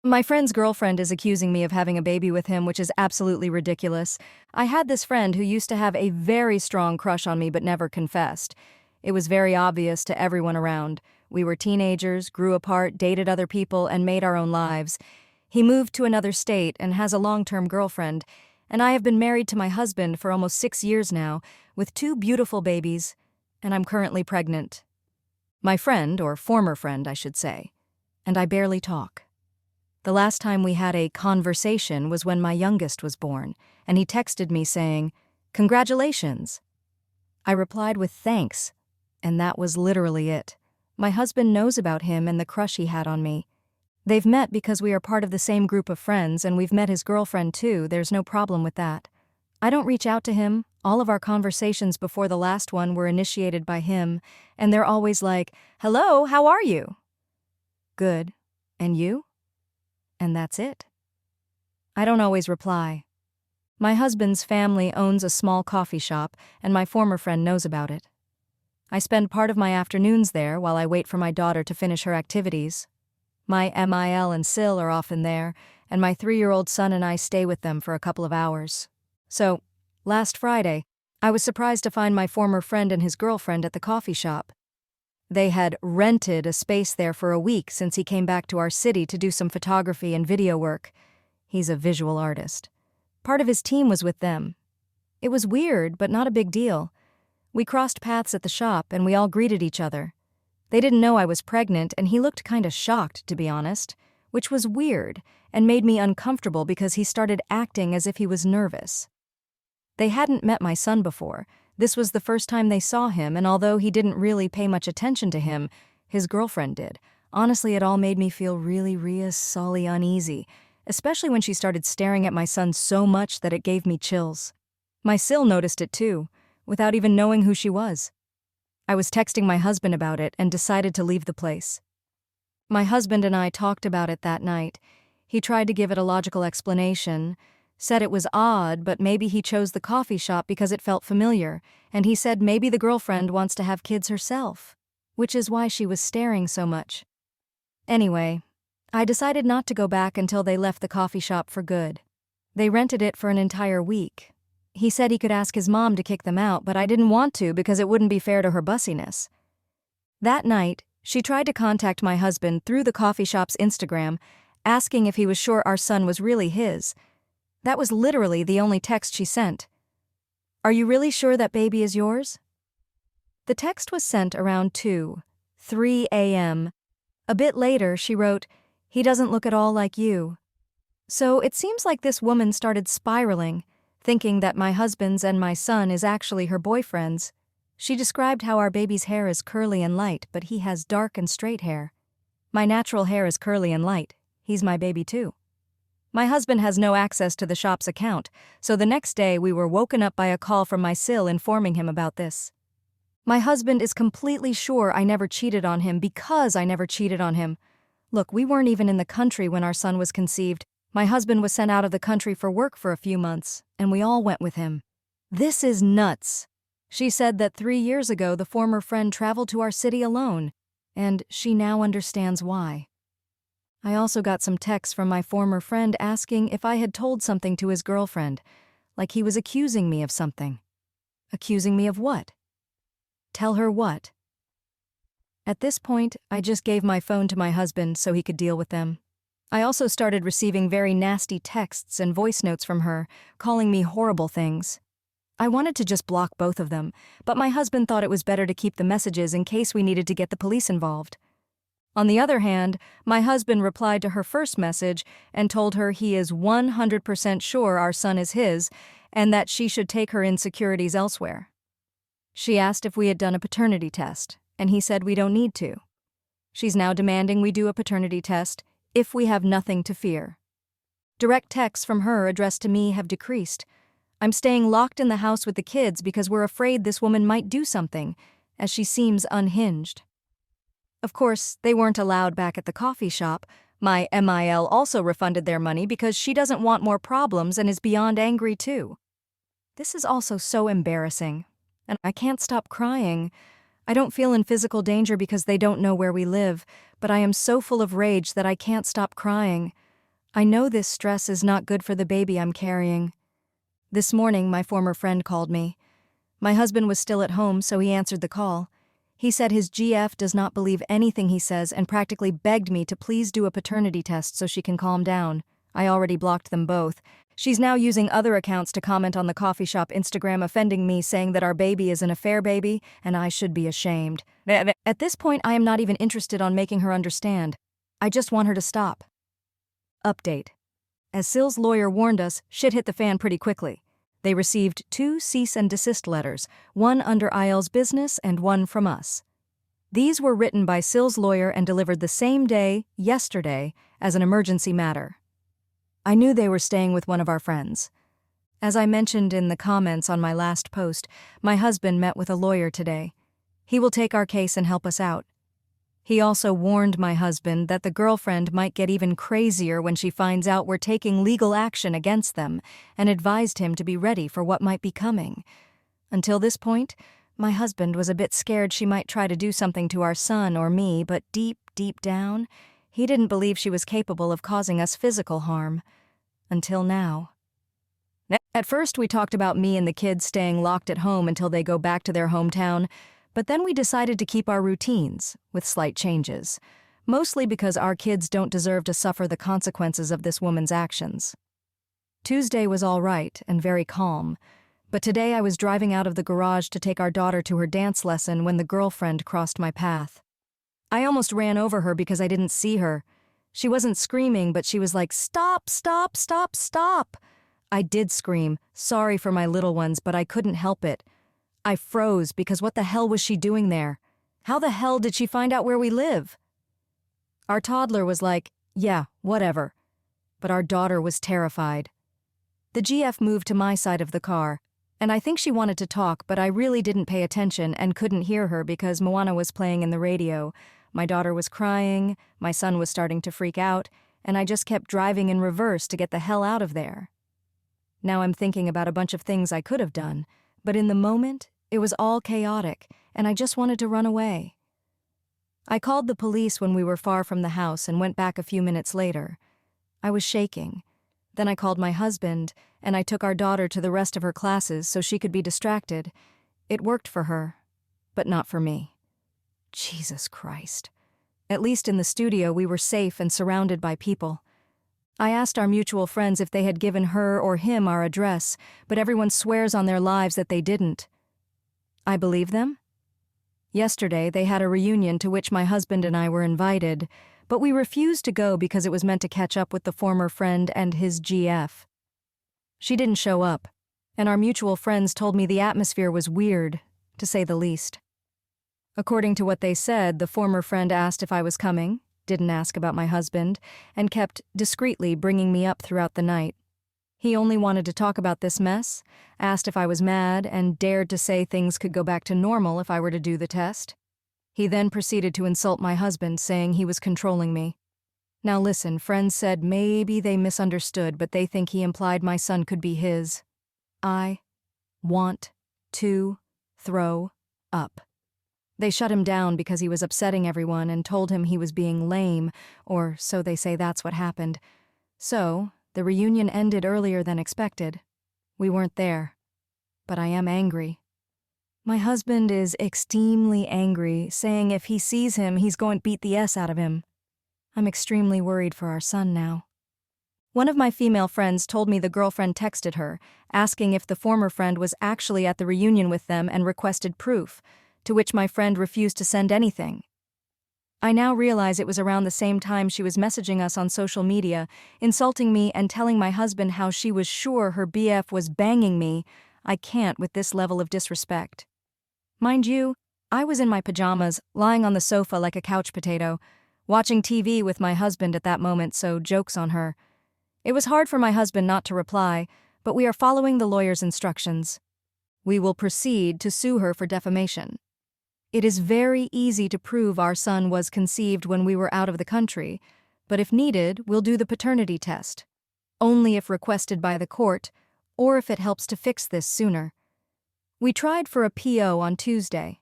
My friend's girlfriend is accusing me of having a baby with him, which is absolutely ridiculous. I had this friend who used to have a very strong crush on me but never confessed. It was very obvious to everyone around. We were teenagers, grew apart, dated other people, and made our own lives. He moved to another state and has a long-term girlfriend, and I have been married to my husband for almost 6 years now, with 2 beautiful babies, and I'm currently pregnant. My friend, or former friend, I should say, and I barely talk. The last time we had a conversation was when my youngest was born, and he texted me saying, "Congratulations." I replied with thanks, and that was literally it. My husband knows about him and the crush he had on me. They've met because we are part of the same group of friends, and we've met his girlfriend too. There's no problem with that. I don't reach out to him. All of our conversations before the last one were initiated by him, and they're always like, "Hello, how are you?" "Good. And you?" And that's it. I don't always reply. My husband's family owns a small coffee shop, and my former friend knows about it. I spend part of my afternoons there while I wait for my daughter to finish her activities. My Mil and Sil are often there, and my 3-year-old son and I stay with them for a couple of hours. So, last Friday, I was surprised to find my former friend and his girlfriend at the coffee shop. They had rented a space there for a week since he came back to our city to do some photography and video work. He's a visual artist. Part of his team was with them. It was weird, but not a big deal. We crossed paths at the shop, and we all greeted each other. They didn't know I was pregnant, and he looked kinda shocked, to be honest, which was weird and made me uncomfortable because he started acting as if he was nervous. They hadn't met my son before. This was the first time they saw him, and although he didn't really pay much attention to him, his girlfriend did. Honestly, it all made me feel really uneasy, especially when she started staring at my son so much that it gave me chills. My Sil noticed it too, without even knowing who she was. I was texting my husband about it and decided to leave the place. My husband and I talked about it that night. He tried to give it a logical explanation, said it was odd, but maybe he chose the coffee shop because it felt familiar, and he said maybe the girlfriend wants to have kids herself, which is why she was staring so much. Anyway, I decided not to go back until they left the coffee shop for good. They rented it for an entire week. He said he could ask his mom to kick them out, but I didn't want to because it wouldn't be fair to her bussiness. That night, she tried to contact my husband through the coffee shop's Instagram, asking if he was sure our son was really his. That was literally the only text she sent. "Are you really sure that baby is yours?" The text was sent around 3 a.m. A bit later, she wrote, "He doesn't look at all like you." So it seems like this woman started spiraling, thinking that my husband's and my son is actually her boyfriend's. She described how our baby's hair is curly and light, but he has dark and straight hair. My natural hair is curly and light. He's my baby too. My husband has no access to the shop's account, so the next day we were woken up by a call from my Sil informing him about this. My husband is completely sure I never cheated on him because I never cheated on him. Look, we weren't even in the country when our son was conceived. My husband was sent out of the country for work for a few months, and we all went with him. This is nuts. She said that 3 years ago the former friend traveled to our city alone, and she now understands why. I also got some texts from my former friend asking if I had told something to his girlfriend, like he was accusing me of something. Accusing me of what? Tell her what? At this point, I just gave my phone to my husband so he could deal with them. I also started receiving very nasty texts and voice notes from her, calling me horrible things. I wanted to just block both of them, but my husband thought it was better to keep the messages in case we needed to get the police involved. On the other hand, my husband replied to her first message and told her he is 100% sure our son is his and that she should take her insecurities elsewhere. She asked if we had done a paternity test, and he said we don't need to. She's now demanding we do a paternity test if we have nothing to fear. Direct texts from her addressed to me have decreased. I'm staying locked in the house with the kids because we're afraid this woman might do something, as she seems unhinged. Of course, they weren't allowed back at the coffee shop. My Mil also refunded their money because she doesn't want more problems and is beyond angry too. This is also so embarrassing, and I can't stop crying. I don't feel in physical danger because they don't know where we live, but I am so full of rage that I can't stop crying. I know this stress is not good for the baby I'm carrying. This morning, my former friend called me. My husband was still at home, so he answered the call. He said his GF does not believe anything he says and practically begged me to please do a paternity test so she can calm down. I already blocked them both. She's now using other accounts to comment on the coffee shop Instagram, offending me, saying that our baby is an affair baby and I should be ashamed. At this point, I am not even interested on making her understand. I just want her to stop. Update. As Sill's lawyer warned us, shit hit the fan pretty quickly. They received 2 cease and desist letters, one under IL's business and one from us. These were written by Sill's lawyer and delivered the same day, yesterday, as an emergency matter. I knew they were staying with one of our friends. As I mentioned in the comments on my last post, my husband met with a lawyer today. He will take our case and help us out. He also warned my husband that the girlfriend might get even crazier when she finds out we're taking legal action against them, and advised him to be ready for what might be coming. Until this point, my husband was a bit scared she might try to do something to our son or me, but deep, deep down, he didn't believe she was capable of causing us physical harm. Until now. At first, we talked about me and the kids staying locked at home until they go back to their hometown, but then we decided to keep our routines, with slight changes, mostly because our kids don't deserve to suffer the consequences of this woman's actions. Tuesday was all right and very calm, but today I was driving out of the garage to take our daughter to her dance lesson when the girlfriend crossed my path. I almost ran over her because I didn't see her. She wasn't screaming, but she was like, "Stop, stop, stop, stop!" I did scream, sorry for my little ones, but I couldn't help it. I froze because what the hell was she doing there? How the hell did she find out where we live? Our toddler was like, yeah, whatever. But our daughter was terrified. The GF moved to my side of the car, and I think she wanted to talk, but I really didn't pay attention and couldn't hear her because Moana was playing in the radio. My daughter was crying, my son was starting to freak out, and I just kept driving in reverse to get the hell out of there. Now I'm thinking about a bunch of things I could have done, but in the moment, it was all chaotic, and I just wanted to run away. I called the police when we were far from the house and went back a few minutes later. I was shaking. Then I called my husband, and I took our daughter to the rest of her classes so she could be distracted. It worked for her, but not for me. Jesus Christ. At least in the studio, we were safe and surrounded by people. I asked our mutual friends if they had given her or him our address, but everyone swears on their lives that they didn't. I believe them? Yesterday, they had a reunion to which my husband and I were invited, but we refused to go because it was meant to catch up with the former friend and his GF. She didn't show up, and our mutual friends told me the atmosphere was weird, to say the least. According to what they said, the former friend asked if I was coming, didn't ask about my husband, and kept discreetly bringing me up throughout the night. He only wanted to talk about this mess, asked if I was mad, and dared to say things could go back to normal if I were to do the test. He then proceeded to insult my husband, saying he was controlling me. Now listen, friends said maybe they misunderstood, but they think he implied my son could be his. I want to throw up. They shut him down because he was upsetting everyone and told him he was being lame, or so they say that's what happened. So, the reunion ended earlier than expected. We weren't there. But I am angry. My husband is extremely angry, saying if he sees him, he's going to beat the S out of him. I'm extremely worried for our son now. One of my female friends told me the girlfriend texted her, asking if the former friend was actually at the reunion with them and requested proof, to which my friend refused to send anything. I now realize it was around the same time she was messaging us on social media, insulting me and telling my husband how she was sure her BF was banging me. I can't with this level of disrespect. Mind you, I was in my pajamas, lying on the sofa like a couch potato, watching TV with my husband at that moment, so joke's on her. It was hard for my husband not to reply, but we are following the lawyer's instructions. We will proceed to sue her for defamation. It is very easy to prove our son was conceived when we were out of the country, but if needed, we'll do the paternity test. Only if requested by the court, or if it helps to fix this sooner. We tried for a PO on Tuesday.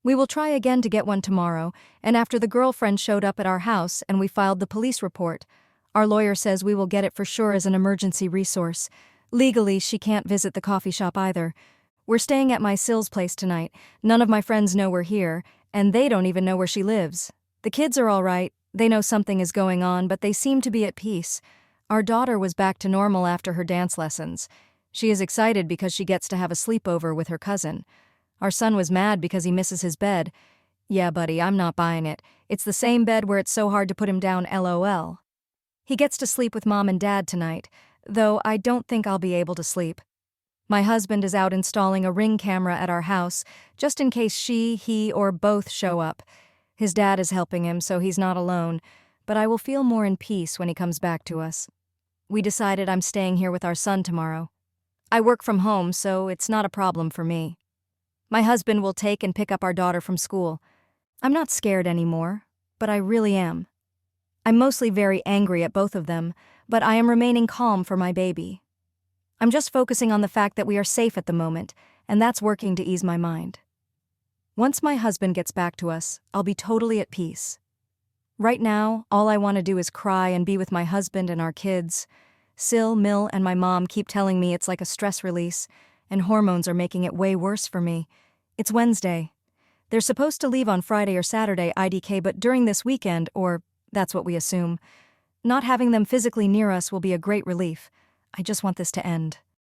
We will try again to get one tomorrow, and after the girlfriend showed up at our house and we filed the police report, Our lawyer says we will get it for sure as an emergency resource. Legally, she can't visit the coffee shop either. We're staying at my Sill's place tonight. None of my friends know we're here, and they don't even know where she lives. The kids are all right. They know something is going on, but they seem to be at peace. Our daughter was back to normal after her dance lessons. She is excited because she gets to have a sleepover with her cousin. Our son was mad because he misses his bed. Yeah, buddy, I'm not buying it. It's the same bed where it's so hard to put him down, LOL. He gets to sleep with Mom and Dad tonight, though I don't think I'll be able to sleep. My husband is out installing a Ring camera at our house, just in case she, he, or both show up. His dad is helping him, so he's not alone, but I will feel more in peace when he comes back to us. We decided I'm staying here with our son tomorrow. I work from home, so it's not a problem for me. My husband will take and pick up our daughter from school. I'm not scared anymore, but I really am. I'm mostly very angry at both of them, but I am remaining calm for my baby. I'm just focusing on the fact that we are safe at the moment, and that's working to ease my mind. Once my husband gets back to us, I'll be totally at peace. Right now, all I want to do is cry and be with my husband and our kids. Sil, Mill, and my mom keep telling me it's like a stress release, and hormones are making it way worse for me. It's Wednesday. They're supposed to leave on Friday or Saturday IDK, but during this weekend, or that's what we assume, not having them physically near us will be a great relief. I just want this to end.